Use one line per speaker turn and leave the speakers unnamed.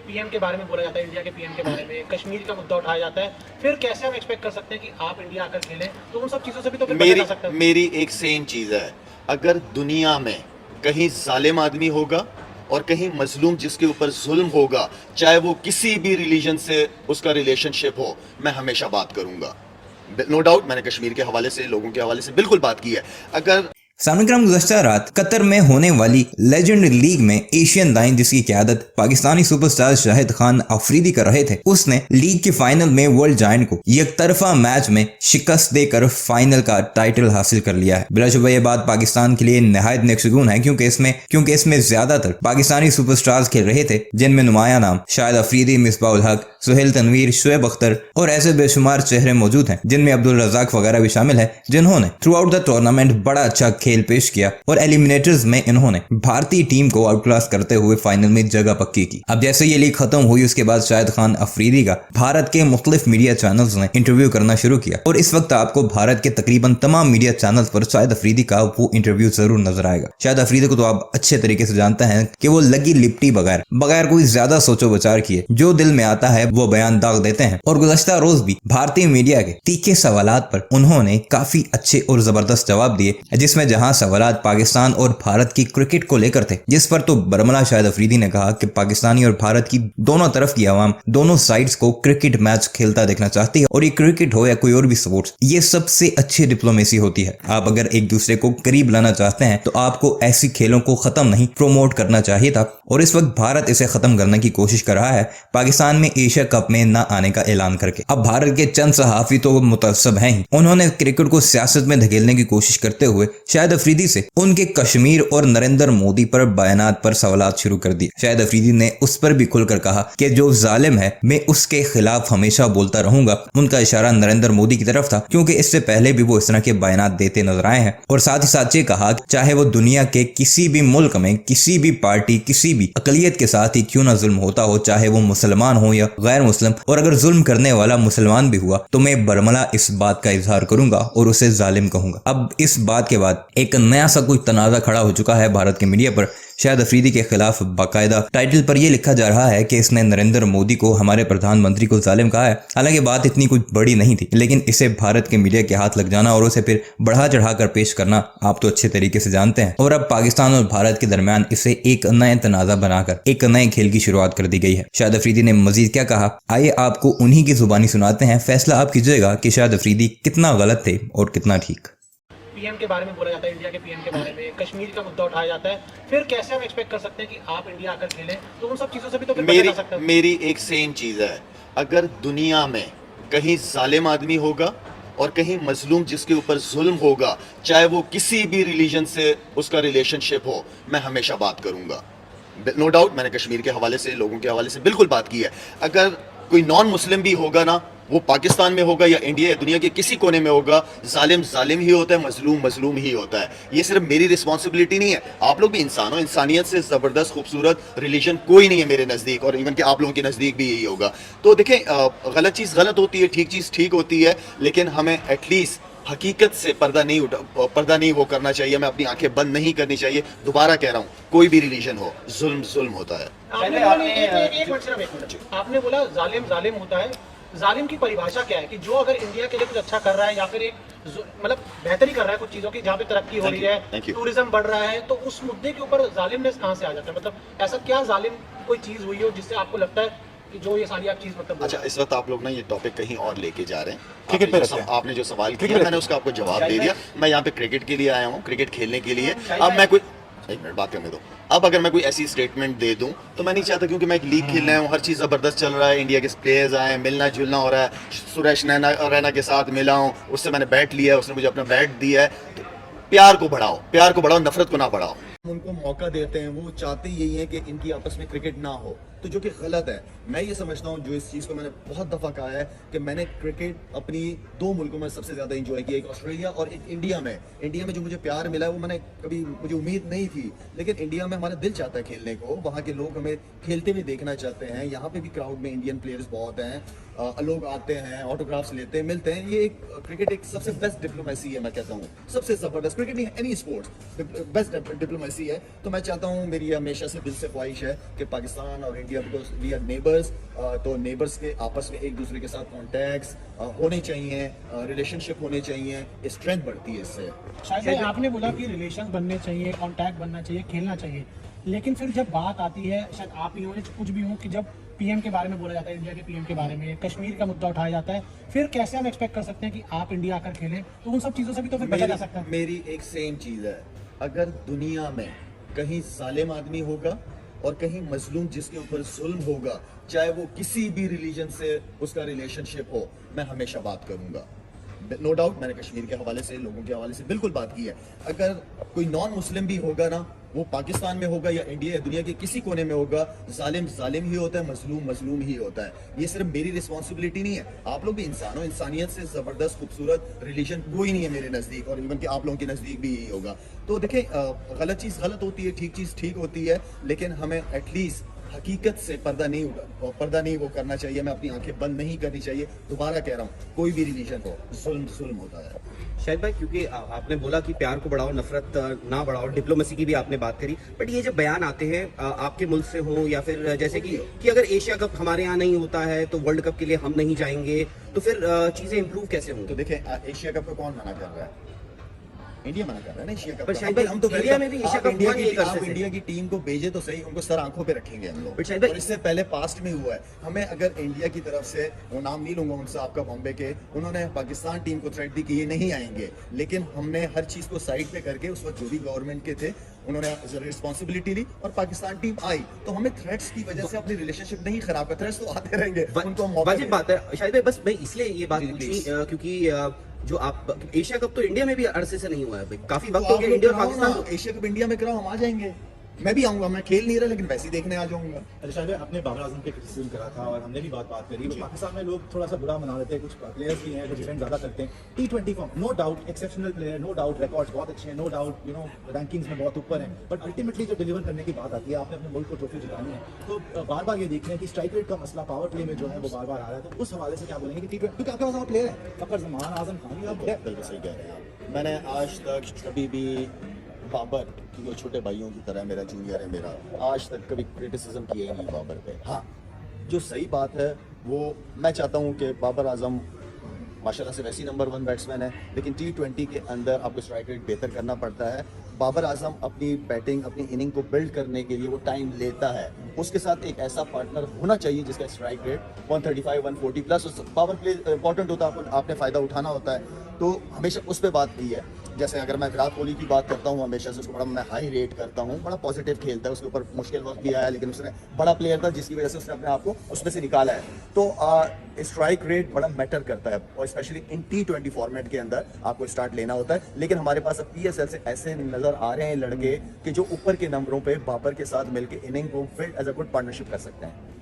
PM के बारे में बोला जाता है, इंडिया के पीएम के बारे में, कश्मीर का मुद्दा उठाया जाता है, फिर कैसे हम एक्सपेक्ट कर सकते हैं कि आप इंडिया आकर खेलें? तो उन सब चीज़ों से भी तो फिर बचा जा सकता है।
मेरी एक सेम चीज़ है, अगर दुनिया में कहीं जालिम आदमी होगा और कहीं मजलूम जिसके ऊपर जुल्म होगा, चाहे वो किसी भी रिलीजन से उसका रिलेशनशिप हो, मैं हमेशा बात करूंगा। नो डाउट मैंने कश्मीर के हवाले से, लोगों के हवाले से बिल्कुल बात की है। अगर
सामग्राम गुज़श्ता रात कतर में होने वाली लेजेंड लीग में एशियन दाइन जिसकी क़यादत पाकिस्तानी सुपरस्टार शाहिद खान अफरीदी कर रहे थे, उसने लीग के फाइनल में वर्ल्ड जायंट को एकतरफा मैच में शिकस्त देकर फाइनल का टाइटल हासिल कर लिया है। बिलाशुबह ये बात पाकिस्तान के लिए नहायत नेक्सगुन है, क्योंकि इसमें ज्यादातर पाकिस्तानी सुपरस्टार्स खेल रहे थे, जिनमें नुमाया नाम शाहिद अफरीदी, मिसबाह उल हक, सुहेल तनवीर, शुएब अख्तर और ऐसे बेशुमार चेहरे मौजूद हैं, जिनमें अब्दुल रज़ाक वगैरह भी शामिल है, जिन्होंने थ्रू आउट द टूर्नामेंट बड़ा अच्छा खेल पेश किया और एलिमिनेटर्स में इन्होंने भारतीय टीम को आउटक्लास करते हुए फाइनल में जगह पक्की की। अब जैसे ये लीग खत्म हुई, उसके बाद शाहिद खान अफरीदी का भारत के मुख्तलिफ मीडिया चैनल्स ने इंटरव्यू करना शुरू किया और इस वक्त आपको भारत के तकरीबन तमाम मीडिया चैनल्स पर शाहिद अफरीदी का वो इंटरव्यू जरूर नजर आएगा। शाहिद अफरीदी को तो आप अच्छे तरीके से जानते हैं कि वो लगी लिपटी बगैर कोई ज्यादा सोचो विचार किए जो दिल में आता है वो बयान दाग देते हैं। और गुज़श्ता रोज भी भारतीय मीडिया के तीखे सवालात पर उन्होंने काफी अच्छे और जबरदस्त जवाब दिए, जिसमें जहां सवालात पाकिस्तान और भारत की क्रिकेट को लेकर थे, जिस पर तो बरमला शाहिद अफरीदी ने कहा कि पाकिस्तानी और भारत की दोनों तरफ की आवाम दोनों साइड्स को क्रिकेट मैच खेलता देखना चाहती है और ये क्रिकेट हो या कोई और भी स्पोर्ट्स, ये सबसे अच्छी डिप्लोमेसी होती है। आप अगर एक दूसरे को करीब लाना चाहते हैं तो आपको ऐसी खेलों को खत्म नहीं प्रमोट करना चाहिए था और इस वक्त भारत इसे खत्म करने की कोशिश कर रहा है, पाकिस्तान में एशिया कप में न आने का ऐलान करके। अब भारत के चंद सहाफी तो मुतअस्सब हैं ही, उन्होंने क्रिकेट को सियासत में धकेलने की कोशिश करते हुए शाहिद अफरीदी से उनके कश्मीर और नरेंद्र मोदी पर बयानात पर सवालात शुरू कर दिए। शाहिद अफरीदी ने उस पर भी खुलकर कहा कि जो जालिम है मैं उसके खिलाफ हमेशा बोलता रहूंगा। उनका इशारा नरेंद्र मोदी की तरफ था, क्योंकि इससे पहले भी वो इस तरह के बयानात देते नजर आए हैं और साथ ही साथ ये कहा चाहे वो दुनिया के किसी भी मुल्क में किसी भी पार्टी किसी भी अकलियत के साथ ही क्यों ना जुल्म होता हो, चाहे वो मुसलमान हो या गैर मुस्लिम, और अगर जुल्म करने वाला मुसलमान भी हुआ तो मैं बरमला इस बात का इजहार करूंगा और उसे जालिम कहूंगा। अब इस बात के बाद एक नया सा कोई तनाज़ा खड़ा हो चुका है भारत के मीडिया पर। शाहिद अफरीदी के खिलाफ बाकायदा टाइटल पर यह लिखा जा रहा है कि इसने नरेंद्र मोदी को, हमारे प्रधानमंत्री को जालिम कहा है। हालांकि बात इतनी कुछ बड़ी नहीं थी, लेकिन इसे भारत के मीडिया के हाथ लग जाना और उसे फिर बढ़ा चढ़ा कर पेश करना आप तो अच्छे तरीके से जानते हैं। और अब पाकिस्तान और भारत के दरमियान इसे एक नए तनाज़ा बनाकर एक नए खेल की शुरुआत कर दी गई है। शाहिद अफरीदी ने मजीद क्या कहा, आइए आपको उन्हीं की जुबानी सुनाते हैं, फैसला आप कीजिएगा कि शाहिद अफरीदी कितना गलत थे और कितना ठीक।
पीएम के बारे में बोला जाता है, इंडिया के पीएम के बारे में, कश्मीर का मुद्दा उठाया जाता है, फिर कैसे हम एक्सपेक्ट कर सकते हैं कि आप इंडिया आकर खेलें? तो उन सब चीज़ों से भी तो फिर बचा जा सकता है।
मेरी एक सेम चीज़ है, अगर दुनिया में कहीं जालिम आदमी होगा और कहीं मजलूम जिसके ऊपर जुल्म होगा, चाहे वो किसी भी रिलीजन से उसका रिलेशनशिप हो, मैं हमेशा बात करूंगा। नो डाउट मैंने कश्मीर के हवाले से, लोगों के हवाले से बिल्कुल बात की है। अगर कोई नॉन मुस्लिम भी होगा ना, वो पाकिस्तान में होगा या इंडिया या दुनिया के किसी कोने में होगा, जालिम जालिम ही होता है, मजलूम मजलूम ही होता है। ये सिर्फ मेरी रिस्पॉन्सिबिलिटी नहीं है, आप लोग भी इंसान हो, इंसानियत से ज़बरदस्त खूबसूरत रिलीजन कोई नहीं है मेरे नज़दीक, और इवन कि आप लोगों के नज़दीक भी यही होगा। तो देखें, गलत चीज़ गलत होती है, ठीक चीज़ ठीक होती है, लेकिन हमें एटलीस्ट हकीकत से पर्दा नहीं वो करना चाहिए, हमें अपनी आंखें बंद नहीं करनी चाहिए। दोबारा कह रहा हूँ, कोई भी रिलीजन हो, जुल्म जुल्म होता है।
आपने बोला जालिम जालिम होता है, जालिम की परिभाषा क्या है? कि जो अगर इंडिया के लिए कुछ अच्छा कर रहा है या फिर एक मतलब बेहतरी कर रहा है कुछ चीज़ों की, जहाँ पे तरक्की हो रही है, टूरिज्म बढ़ रहा है, तो उस मुद्दे के ऊपर जालिमनेस कहाँ से आ जाता है? मतलब ऐसा क्या जालिम कोई चीज़ हुई हो जिससे आपको लगता है कि जो ये सारी आप चीज़ मतलब?
अच्छा, इस वक्त आप लोग ना ये टॉपिक कहीं और लेके जा रहे हैं। आपने जो सवाल किया मैंने उसका आपको जवाब दे दिया। मैं यहाँ पे क्रिकेट के लिए आया हूँ, क्रिकेट खेलने के लिए। अब मैं कोई, एक मिनट बात करने दो। अब अगर मैं कोई ऐसी स्टेटमेंट दे दूं तो मैं नहीं चाहता, क्योंकि मैं एक लीग खेल रहा हूँ, हर चीज़ ज़बरदस्त चल रहा है, इंडिया के प्लेयर्स आए, मिलना जुलना हो रहा है, सुरेश रैना के साथ मिला हूँ, उससे मैंने बैट लिया है, उसने मुझे अपना बैट दिया है। तो प्यार को बढ़ाओ, नफरत को ना बढ़ाओ। उनको मौका देते हैं, वो चाहते यही है कि इनकी आपस में क्रिकेट ना हो, तो जो कि गलत है। मैं ये समझता हूँ, जो इस चीज़ को मैंने बहुत दफ़ा कहा है कि मैंने क्रिकेट अपनी दो मुल्कों में सबसे ज़्यादा एंजॉय किया, एक ऑस्ट्रेलिया और एक इंडिया में। इंडिया में जो मुझे प्यार मिला है वो मैंने कभी, मुझे उम्मीद नहीं थी, लेकिन इंडिया में हमारा दिल चाहता है खेलने को, वहाँ के लोग हमें खेलते हुए देखना चाहते हैं। यहाँ पे भी क्राउड में इंडियन प्लेयर्स बहुत हैं, लोग आते हैं, ऑटोग्राफ्स लेते हैं, मिलते हैं। ये एक क्रिकेट एक सबसे बेस्ट डिप्लोमेसी है, मैं कहता हूँ सबसे ज़बरदस्त। क्रिकेट नहीं, any sports best diplomacy democracy है, तो मैं चाहता हूँ, मेरी हमेशा से दिल से ख्वाहिश है कि पाकिस्तान और India, because we are neighbours, तो नेबर्स के आपस में एक दूसरे के साथ कॉन्टैक्ट्स होने चाहिए, रिलेशनशिप होने चाहिए, स्ट्रेंथ बढ़ती है इससे।
शायद भाई आपने बोला कि रिलेशन बनने चाहिए, कांटेक्ट बनना चाहिए, खेलना चाहिए, लेकिन फिर जब बात आती है, शायद आप ही हो या कुछ भी हो, कि जब पीएम के बारे में बोला जाता है, इंडिया के पीएम के बारे में, कश्मीर का मुद्दा उठाया जाता है, फिर कैसे हम एक्सपेक्ट कर सकते हैं कि आप इंडिया आकर खेलें? तो उन सब चीज़ों से भी तो फिर बचा जा सकता है।
मेरी एक सेम चीज़ है, अगर दुनिया में कहीं जालिम आदमी होगा और कहीं मजलूम जिसके ऊपर जुल्म होगा, चाहे वो किसी भी रिलीजन से उसका रिलेशनशिप हो, मैं हमेशा बात करूंगा। नो डाउट, मैंने कश्मीर के हवाले से, लोगों के हवाले से बिल्कुल बात की है। अगर कोई नॉन मुस्लिम भी होगा ना, वो पाकिस्तान में होगा या इंडिया या दुनिया के किसी कोने में होगा, जालिम जालिम ही होता है, मजलूम मजलूम ही होता है। ये सिर्फ मेरी रिस्पॉन्सिबिलिटी नहीं है, आप लोग भी इंसान हो, इंसानियत से ज़बरदस्त खूबसूरत रिलीजन कोई नहीं है मेरे नज़दीक, और इवन कि आप लोगों के नज़दीक भी यही होगा। तो देखें, गलत चीज़ गलत होती है, ठीक चीज़ ठीक होती है, लेकिन हमें एटलीस्ट हकीकत से पर्दा नहीं वो करना चाहिए, मैं अपनी आंखें बंद नहीं करनी चाहिए। दोबारा कह रहा हूँ, कोई भी रिलीजन हो, जुल्म होता है।
शायद भाई, क्योंकि आपने बोला कि प्यार को बढ़ाओ, नफरत ना बढ़ाओ, डिप्लोमेसी की भी आपने बात करी, बट ये जब बयान आते हैं आपके मुल्क से हो, या फिर जैसे कि अगर एशिया कप हमारे यहाँ नहीं होता है तो वर्ल्ड कप के लिए हम नहीं जाएंगे, तो फिर चीजें इंप्रूव कैसे होंगी?
तो देखें, एशिया कप को कौन मना कर रहा है? इंडिया मना कर रहा है ना एशिया कप।
पर शायद भाई,
हम तो
इंडिया में भी एशिया कप हुआ नहीं कर
आप
सकते।
इंडिया की टीम को भेजे तो सही, उनको सर आंखों पे रखेंगे हम लोग।
पर शायद भाई,
और इससे पहले पास्ट में हुआ है, हमें अगर इंडिया की तरफ से, वो नाम नहीं लूंगा उनसे, आपका बॉम्बे के, उन्होंने पाकिस्तान टीम को थ्रेट दी कि ये नहीं आएंगे, लेकिन हमने हर चीज को साइड पे करके, उस वक्त जो भी गवर्नमेंट के थे उन्होंने रिस्पॉन्सिबिलिटी ली और पाकिस्तान टीम आई। तो हमें थ्रेट्स की वजह से अपनी रिलेशनशिप नहीं खराब कर, थ्रेट्स तो आते रहेंगे, उनको मौका
वाजिब
दें।
बात है शायद भाई। बस मैं इसलिए ये बात
जी,
पूछी
please।
क्योंकि जो आप एशिया कप तो इंडिया में भी अरसे से नहीं हुआ है भाई, काफी वक्त
तो
हो
आप
गया
लोग
इंडिया और
कराओ
पाकिस्तान
ना, एशिया कप इंडिया में कराओ, हम आ जाएंगे। मैं भी आऊंगा, मैं खेल नहीं रहा लेकिन वैसे ही देखने आ जाऊंगा।
शायद आपने बाबर आजम पे क्रिटिसिज्म करा था और हमने भी बात करी, तो पाकिस्तान में लोग थोड़ा सा बुरा मना लेते हैं, कुछ प्लेयर्स भी हैं जो डिफेंड ज़्यादा करते हैं। T20 form, no doubt exceptional player, no doubt records बहुत अच्छे हैं, नो डाउट रैंकिंग्स में बहुत ऊपर हैं, बट अल्टीमेटली जो डिलीवर करने की बात आती है, आपने अपने मुल्क को ट्रॉफी जितानी है, तो बार बार ये देख रहे हैं कि स्ट्राइक रेट का मसला पावर प्ले में जो है वो बार बार आ रहा है। तो उस हवाले से क्या बोलेंगे कि T20, क्योंकि आपके पास और प्लेयर है, फखर जमान, आजम खान, आप
बिल्कुल सही कह रहे हैं आप। मैंने आज तक कभी भी बाबर, क्योंकि वो छोटे भाइयों की तरह मेरा जूनियर है, मेरा आज तक कभी क्रिटिसिज्म किया ही नहीं बाबर पे। हाँ, जो सही बात है वो मैं चाहता हूँ कि बाबर आजम माशाल्लाह से वैसी नंबर 1 बैट्समैन है, लेकिन T20 के अंदर आपको स्ट्राइक रेट बेहतर करना पड़ता है। बाबर आजम अपनी बैटिंग, अपनी इनिंग को बिल्ड करने के लिए वो टाइम लेता है, उसके साथ एक ऐसा पार्टनर होना चाहिए जिसका strike rate 135 140 plus. Power play important होता है, आपने फ़ायदा उठाना होता है, तो हमेशा उस पर बात की है। जैसे अगर मैं विराट कोहली की बात करता हूँ, हमेशा से उसको बड़ा मैं हाई रेट करता हूँ, बड़ा पॉजिटिव खेलता है, उसके ऊपर मुश्किल वक्त भी आया, लेकिन उसने बड़ा प्लेयर था जिसकी वजह से उसने अपने आप को उसमें से निकाला है। तो स्ट्राइक रेट बड़ा मैटर करता है, और स्पेशली इन T20 फॉर्मेट के अंदर आपको स्टार्ट लेना होता है। लेकिन हमारे पास अब PSL से ऐसे नज़र आ रहे हैं लड़के कि जो ऊपर के नंबरों पर बाबर के साथ मिलकर इनिंग को build as a good partnership कर सकते हैं।